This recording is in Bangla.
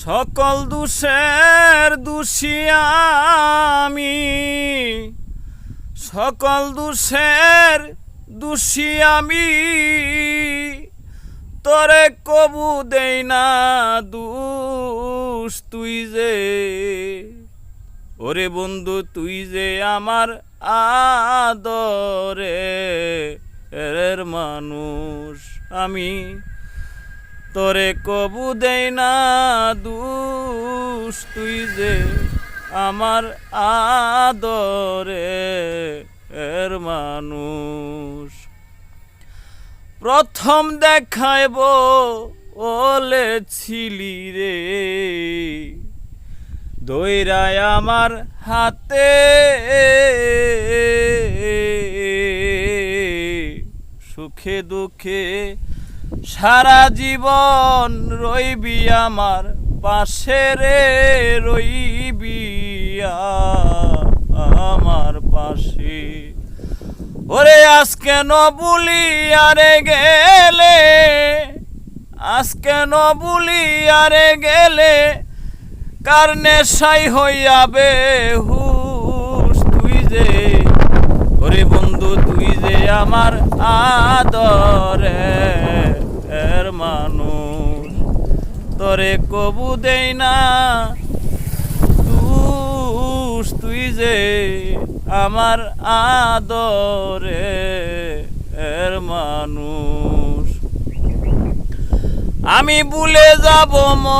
সকল দোষের দোষী আমি, সকল দোষের দোষী আমি, তোরে কবু দেই না দোষ। তুই যে ওরে বন্ধু, তুই যে আমার আদরের মানুষ, আমি তোরে কবু দেই না দোষ। তুই যে আমার আদরের মানুষ। প্রথম দেখাইব বলেছিলি রে, দইরায় আমার হাতে সুখে দুঃখে সারা জীবন রইবি আমার পাশে রে, রইবি আমার পাশে। ওরে আজকে ন বলিয়ারে গেলে, আজকে ন বলিয়ারে গেলে, কার নেশাই হইয়া বেহুশ। তুই যে ওরে বন্ধু, তুই যে আমার আদরের মানুষ, তোরে কবু দেই না দোষ। তুই যে আমার আদরের মানুষ। আমি ভুলে যাব